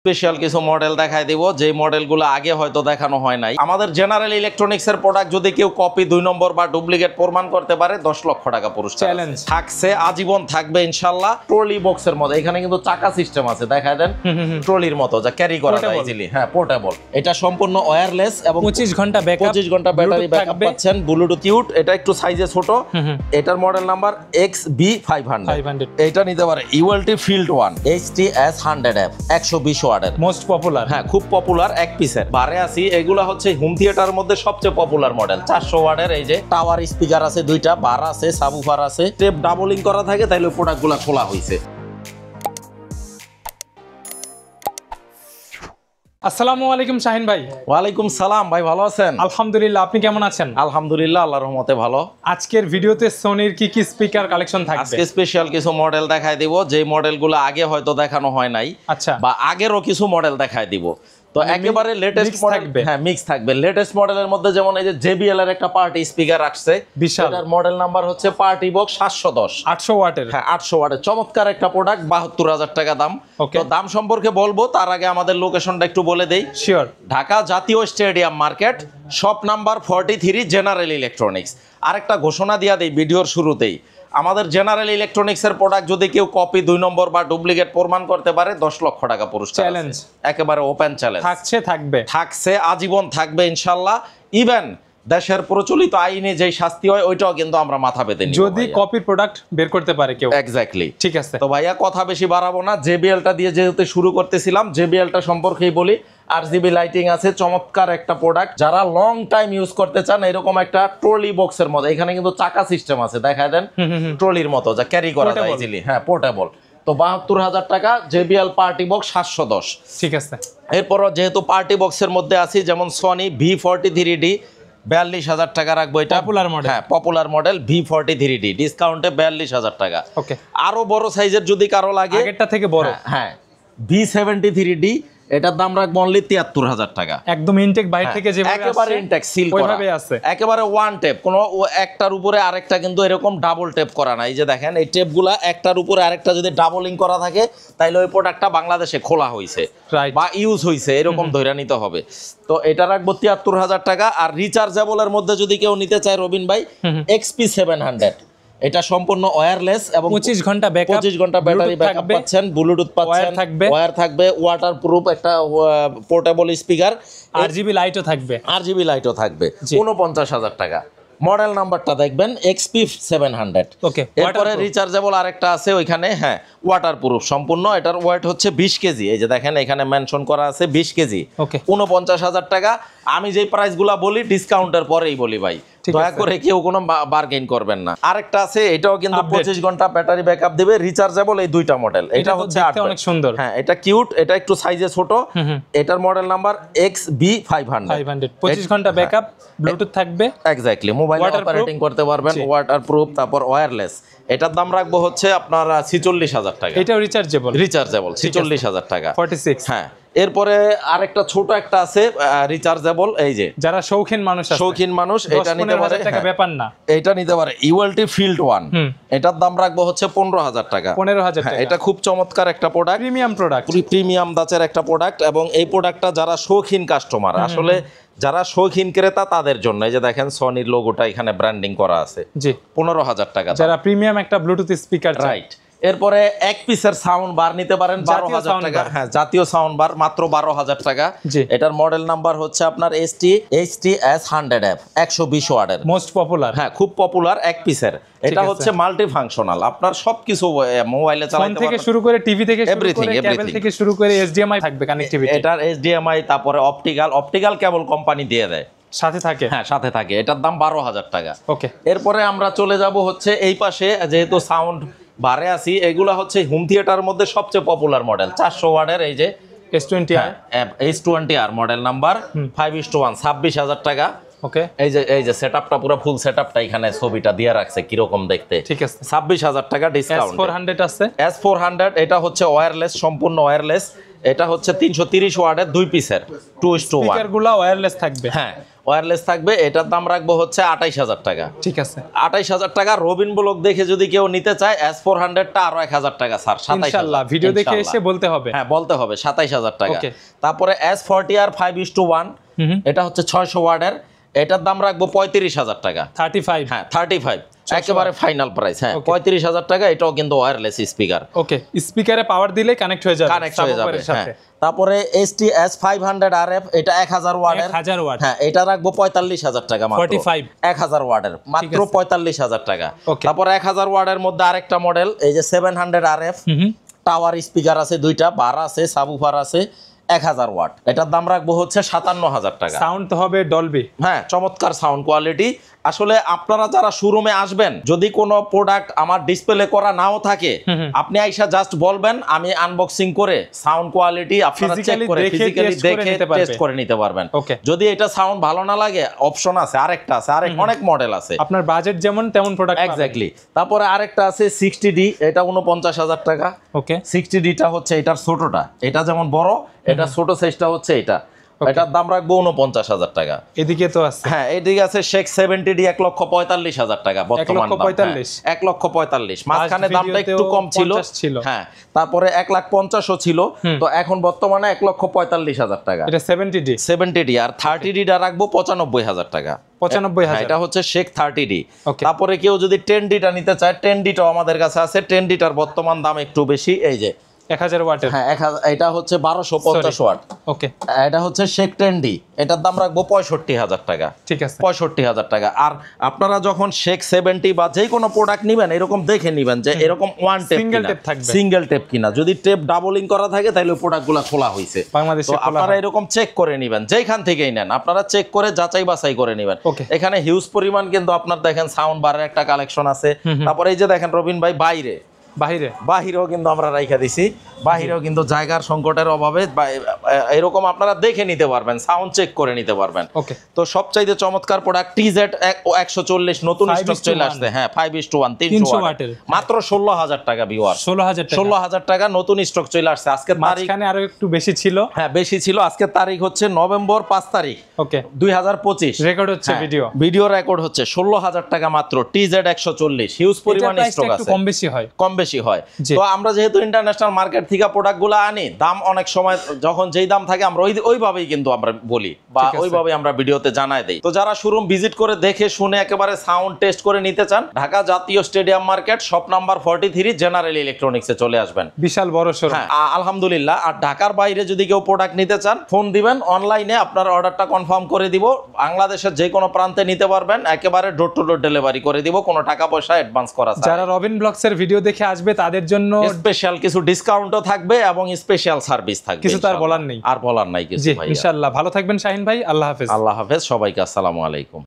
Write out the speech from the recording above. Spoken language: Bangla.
স্পেশাল কিছু মডেল দেখাই দিব যে মডেলগুলো আগে হয়তো দেখানো হয় নাই। আমাদের জেনারেল ইলেকট্রনিক্সের প্রোডাক্ট যদি কেউ কপি 2 নম্বর বা ডুপ্লিকেট প্রমাণ করতে পারে 10 লক্ষ টাকা পুরস্কার চ্যালেঞ্জ থাকছে, আজীবন থাকবে ইনশাআল্লাহ। ট্রলি বক্সের মধ্যে এখানে কিন্তু চাকা সিস্টেম আছে, দেখায় দেন ট্রলির মতো যা ক্যারি করা যায় ইজিলি। হ্যাঁ, পোর্টেবল। এটা সম্পূর্ণ ওয়্যারলেস এবং 25 ঘন্টা ব্যাকআপ, 25 ঘন্টা ব্যাটারি ব্যাকআপ পাচ্ছেন। ব্লুটুথ কিউট, এটা একটু সাইজে ছোট। এটার মডেল নাম্বার XB500। এটা নিতে পারে ইউএলটি ফিল্ড 1 HTS 100F 120 ওয়াটের, মোস্ট পপুলার। হ্যাঁ, খুব পপুলার এক পিসের। বারে আসি এগুলা হচ্ছে হোম থিয়েটারের মধ্যে সবচেয়ে পপুলার মডেল। 400 ওয়াটের, এই যে টাওয়ার স্পিকার আছে দুইটা, বার আছে, সাবউফার আছে, টেপ ডাবলিং করা থাকে, তাইলে প্রোডাক্টগুলো খোলা হইছে। আসসালামু আলাইকুম শাহিন ভাই। ওয়ালাইকুম সালাম ভাই, ভালো আছেন? আলহামদুলিল্লাহ, আপনি কেমন আছেন? আলহামদুলিল্লাহ, আল্লাহর রহমতে ভালো। আজকের ভিডিওতে সোনির কি কি স্পিকার কালেকশন থাকবে? আজকে স্পেশাল কিছু মডেল দেখাই দিব যে মডেলগুলো আগে হয়তো দেখানো হয় নাই, আচ্ছা, বা আগেরও কিছু মডেল দেখাই দিব। তো একেবারে লেটেস্ট মডেল, হ্যাঁ মিক্স থাকবে। লেটেস্ট মডেলের মধ্যে যেমন এই যে JBL এর একটা পার্টি স্পিকার আসছে, বিশাল। এটার মডেল নাম্বার হচ্ছে পার্টি বক্স 710 800 ওয়াটের। হ্যাঁ, 800 ওয়াটের চমৎকার একটা প্রোডাক্ট, 72,000 টাকা দাম। তো দাম সম্পর্কে বলবো, তার আগে আমাদের লোকেশনটা একটু বলে দেই। শিওর। ঢাকা জাতীয় stadium market, shop number 43, general electronics. আরেকটা ঘোষণা দিয়া দেই ভিডিওর শুরুতেই, আমাদের জেনারেল ইলেকট্রনিক্সের প্রোডাক্ট যদি কেউ কপি 2 নম্বর বা ডুপ্লিকেট প্রমাণ করতে পারে 10 লক্ষ টাকা পুরস্কার। চ্যালেঞ্জ, একেবারে ওপেন চ্যালেঞ্জ থাকছে, আজীবন থাকবে ইনশাআল্লাহ। ইভেন দেশের প্রচলিত আইনে যেই শাস্তি হয় ওইটাও কিন্তু আমরা মাথা পেতে নিব যদি কপি প্রোডাক্ট বের করতে পারে কেউ। এক্স্যাক্টলি, ঠিক আছে। তো ভাইয়া কথা বেশি বাড়াবো না, JBLটা দিয়ে যেহেতু শুরু করতেছিলাম, JBLটা সম্পর্কেই বলি। RGB লাইটিং আছে, চমৎকার একটা প্রোডাক্ট। যারা লং টাইম ইউজ করতে চান, এরকম একটা ট্রলি বক্সের মধ্যে, এখানে কিন্তু চাকা সিস্টেম আছে, দেখায় দেন ট্রলির মতো যা ক্যারি করা যায় ইজিলি। হ্যাঁ, পোর্টেবল। তো 72,000 টাকা JBL পার্টি বক্স 710। ঠিক আছে। এরপরও যেহেতু পার্টি বক্সের মধ্যে আছি, যেমন সনি V43D 42,000 টাকা রাখবো। এটা পপুলার মডেল, হ্যাঁ পপুলার মডেল V43D, ডিসকাউন্টে 42,000 টাকা। ওকে। আরো বড় সাইজের যদি কারো লাগে, আগেরটা থেকে বড়, হ্যাঁ V73D, এটার দাম রাখবো অনলি 73,000 টাকা। একদম ইনটেক বাইরে থেকে যেভাবে একেবারে ইনটেক সিল করা ওইভাবে আছে, একেবারে ওয়ান টেপ, কোনো একটার উপরে আরেকটা কিন্তু এরকম ডাবল টেপ করা না। এই যে দেখেন, এই টেপগুলা একটার উপরে আরেকটা যদি ডাবলিং করা থাকে, তাইলে ওই প্রোডাক্টটা বাংলাদেশে খোলা হইছে বা ইউজ হইছে, এরকম ধরে নিতে হবে। তো এটা রাখবো 73,000 টাকা। আর রিচার্জেবলের মধ্যে যদি কেউ নিতে চায় রবিন ভাই, XP700, এটা সম্পূর্ণ ওয়্যারলেস এবং 25 ঘন্টা ব্যাকআপ, 25 ঘন্টা ব্যাটারি ব্যাকআপ পাচ্ছেন, ব্লুটুথ পাচ্ছেন, ওয়্যার থাকবে, ওয়াটার প্রুফ একটা পোর্টেবল স্পিকার, RGB লাইটও থাকবে, 49,000 টাকা। মডেল নাম্বারটা দেখবেন XP700। ওকে। এরপরে রিচার্জেবল আরেকটা আছে ওইখানে, হ্যাঁ ওয়াটার প্রুফ সম্পূর্ণ। এটার ওয়েট হচ্ছে 20 কেজি, এই যে দেখেন এখানে মেনশন করা আছে 20 কেজি, 49,000 টাকা। আমি যেই প্রাইসগুলো বলি ডিসকাউন্টের পরেই বলি ভাই, দয়া করে কেউ কোনো বার্গেইন করবেন না। আরেকটা আছে, এটাও কিন্তু 25 ঘন্টা ব্যাটারি ব্যাকআপ দিবে, রিচার্জেবল। এই দুইটা মডেল, এটা হচ্ছে অনেক সুন্দর, হ্যাঁ এটা কিউট, এটা একটু সাইজে ছোট। এটার মডেল নাম্বার XB500, 25 ঘন্টা ব্যাকআপ, ব্লুটুথ থাকবে, এক্স্যাক্টলি মোবাইল অপারেটিং করতে পারবেন, ওয়াটার প্রুফ, তারপর ওয়্যারলেস। এটার দাম রাখবো হচ্ছে আপনার 46,000 টাকা। এটাও রিচার্জেবল 46,000 টাকা, 46। হ্যাঁ। এরপরে আরেকটা ছোট একটা আছে রিচার্জেবল, এই যে যারা শৌখিন মানুষ এটা নিতে পারে, টাকা ব্যাপার না, এটা নিতে পারে ইউএলটি ফিল্ড 1। এটার দাম রাখবো হচ্ছে 15,000 টাকা। 15,000 টাকা। এটা খুব চমৎকার একটা প্রোডাক্ট, প্রিমিয়াম দাচের একটা প্রোডাক্ট। এবং এই প্রোডাক্টটা যারা শৌখিন কাস্টমার, আসলে যারা শৌখিন ক্রেতা তাদের জন্য, এই যে দেখেন সনির লোগোটা এখানে ব্র্যান্ডিং করা আছে, জি 15,000 টাকা। যারা প্রিমিয়াম একটা ব্লুটুথ স্পিকার, রাইট। এরপরে এক পিসের সাউন্ড বার নিতে পারেন 12,000 টাকা, হ্যাঁ জাতীয় সাউন্ড বার মাত্র 12,000 টাকা। এটার মডেল নাম্বার হচ্ছে আপনার HTS 100F 120 ওয়াটের, মোস্ট পপুলার, হ্যাঁ খুব পপুলার এক পিসের। এটা হচ্ছে মাল্টি ফাংশনাল, আপনার সবকিছু মোবাইলে চালাতে পারবেন, থেকে শুরু করে টিভি থেকে শুরু করে কেবল থেকে শুরু করে HDMI থাকবে কানেক্টিভিটি। এটার HDMI, তারপরে অপটিক্যাল কেবল কোম্পানি দিয়ে দেয়, সাথে থাকে, হ্যাঁ সাথে থাকে। এটার দাম 12,000 টাকা। ওকে। এরপরে আমরা চলে যাব হচ্ছে এই পাশে, যেহেতু সাউন্ড বারে আছি, এগুলা হচ্ছে হোম থিয়েটারের মধ্যে সবচেয়ে পপুলার মডেল, 400 ওয়াটের, এই যে S20R মডেল নাম্বার 5:1, 26,000 টাকা। ওকে। এই যে সেটআপটা পুরো ফুল সেটআপটা এখানে ছবিটা দিয়ে রাখছে কিরকম দেখতে, ঠিক আছে। 26,000 টাকা ডিসকাউন্ট। S400 আছে, S400, এটা হচ্ছে ওয়্যারলেস, সম্পূর্ণ ওয়্যারলেস। এটা হচ্ছে 330 ওয়াটের 2 পিসের 2:1 স্পিকারগুলো ওয়্যারলেস থাকবে, হ্যাঁ ওয়্যারলেস থাকবে, এটার দাম রাখবো হচ্ছে 28000 টাকা। ঠিক আছে, 28000 টাকা। রবিন ব্লক দেখে যদি কেউ নিতে চায় S400টা আরো 1000 টাকা স্যার, 27000 ইনশাআল্লাহ ভিডিও দেখে এসে বলতে হবে। হ্যাঁ বলতে হবে 27000 টাকা। Okay. তারপরে S40R 5:1, এটা হচ্ছে 600 ওয়াটের, এটার দাম রাখবো 35000 টাকা। 35। হ্যাঁ 35 একেবারে ফাইনাল প্রাইস। হ্যাঁ Okay. 35000 টাকা। এটাও কিন্তু ওয়্যারলেস স্পিকার, ওকে, স্পিকারে পাওয়ার দিলে কানেক্ট হয়ে যাবে, কানেক্ট হয়ে যাবে। সাবওয়্যারের সাথে। হ্যাঁ তারপরে ST S500RF, এটা 1000 ওয়াটের। 1000 ওয়াট। হ্যাঁ এটা রাখবো 45000 টাকা মাত্র। 45 1000 ওয়াটের মাত্র 45000 টাকা। Okay. তারপর 1000 ওয়াটের মধ্যে আরেকটা মডেল, এই যে 700RF, টাওয়ার স্পিকার আছে দুইটা, বার আছে, সাবউফার আছে, 1000 ওয়াট। এটার দাম রাখবো হচ্ছে 57000 টাকা। সাউন্ড তো হবে ডলবি। হ্যাঁ চমৎকার সাউন্ড কোয়ালিটি। আসলে আপনারা যারা শোরুমে আসবেন, যদি কোনো প্রোডাক্ট আমার ডিসপ্লে করা নাও থাকে, আপনি আইসা জাস্ট বলবেন, আমি আনবক্সিং করে সাউন্ড কোয়ালিটি আপনারা চেক করে ফিজিক্যালি দেখে টেস্ট করে নিতে পারবেন। Okay. যদি এটা সাউন্ড ভালো না লাগে, অপশন আছে, আরেকটা আছে, অনেক মডেল আছে, আপনার বাজেট যেমন তেমন প্রোডাক্ট। এক্স্যাক্টলি। তারপরে আরেকটা আছে 60D, এটা 49000 টাকা। ওকে, 60Dটা হচ্ছে এটার ছোটটা, এটা যেমন বড়, এটা ছোট সাইজটা হচ্ছে এটা। এটার দাম রাখবো 49000 টাকা। এদিকে তো আছে, হ্যাঁ এদিকে আছে শেখ 70D 1,45,000 টাকা বর্তমান দাম। 1,45,000 1,45,000। মাঝখানে দামটা একটু কম ছিল। হ্যাঁ তারপরে 1,50,000 ছিল, তো এখন বর্তমানে 1,45,000 টাকা। এটা 70D। আর 30Dটা রাখবো 95,000 টাকা। 95,000। এটা হচ্ছে শেখ 30D। Okay. তারপরে কেউ যদি 10Dটা নিতে চায়, 10Dটাও আমাদের কাছে আছে। 10Dটার বর্তমান দাম একটু বেশি, এই যে 1000 ওয়াটের। হ্যাঁ এটা হচ্ছে 1250 ওয়াট। ওকে, এটা হচ্ছে শেখ 10D, এটার দাম রাখবো 65,000 টাকা। ঠিক আছে, 65,000 টাকা। আর আপনারা যখন শেখ 70 বা যে কোনো প্রোডাক্ট নিবেন, এরকম দেখে নিবেন যে এরকম ওয়ান টেপ Single tape থাকবে। সিঙ্গেল টেপ কিনা। যদি টেপ ডাবলিং করা থাকে তাহলে ওই প্রোডাক্টগুলো খোলা হয়েছে। বাংলাদেশে তো খোলা আপনারা হয়। এরকম চেক করে নিবেন, যেখান থেকেই নেন আপনারা চেক করে যাচাই বাছাই করে নিবেন। Okay. এখানে হিউজ পরিমাণ কিন্তু আপনার দেখেন সাউন্ড বারের একটা কালেকশন আছে। তারপরে এই যে দেখেন রবিন ভাই, বাহিরেও কিন্তু আমরা রাইখা দিছি। বাহিরেও কিন্তু জায়গার সংকটের অভাবে এরকম আপনারা দেখে নিতে পারবেন, সাউন্ড চেক করে নিতে পারবেন। ওকে, তো সবচাইতে চমৎকার প্রোডাক্ট TZ 140 নতুন স্টক চলে আসছে। হ্যাঁ 5:1 300 ওয়াটের মাত্র 16000 টাকা ভিউয়ার। 16000 টাকা নতুন স্টক চলে আসছে। আজকে তারিখ মাঝখানে আরো একটু বেশি ছিল। হ্যাঁ বেশি ছিল। আজকে তারিখ হচ্ছে নভেম্বর 5 তারিখ, ওকে, 2025। রেকর্ড হচ্ছে ভিডিও রেকর্ড হচ্ছে 16000 টাকা মাত্র। TZ 140 হিউজ পরিমাণ স্টক আছে, কম বেশি হয়। তো আমরা যেহেতু ইন্টারন্যাশনাল মার্কেট থেকে প্রোডাক্টগুলো আনি, দাম অনেক সময় যখন যেই দাম থাকে আমরা ওইভাবেই কিন্তু আমরা বলি বা ওইভাবে আমরা ভিডিওতে জানাই দেই। তো যারা শোরুম ভিজিট করে দেখে শুনে একেবারে সাউন্ড টেস্ট করে নিতে চান, ঢাকা জাতীয় stadium market shop number 43 general ইলেকট্রনিক্সে চলে আসবেন। বিশাল বড় শোরুম। হ্যাঁ আলহামদুলিল্লাহ। আর ঢাকার বাইরে যদি কেউ প্রোডাক্ট নিতে চান, ফোন দিবেন, অনলাইনে আপনার অর্ডারটা কনফার্ম করে দিব। বাংলাদেশের যে কোনো প্রান্তে নিতে পারবেন, একেবারে ডোর টু ডোর ডেলিভারি করে দিব, কোনো টাকা পয়সা অ্যাডভান্স করা ছাড়া। যারা রবিন ব্লগসের ভিডিও দেখে আসবে তাদের জন্য স্পেশাল কিছু ডিসকাউন্টও থাকবে এবং স্পেশাল সার্ভিস থাকবে। কিছু তার বলার নেই। আর বলার নাই কিছু ভাই। ইনশাআল্লাহ ভালো থাকবেন শাহিন ভাই। আল্লাহ হাফেজ। আল্লাহ হাফেজ সবাইকে। আসসালামু আলাইকুম।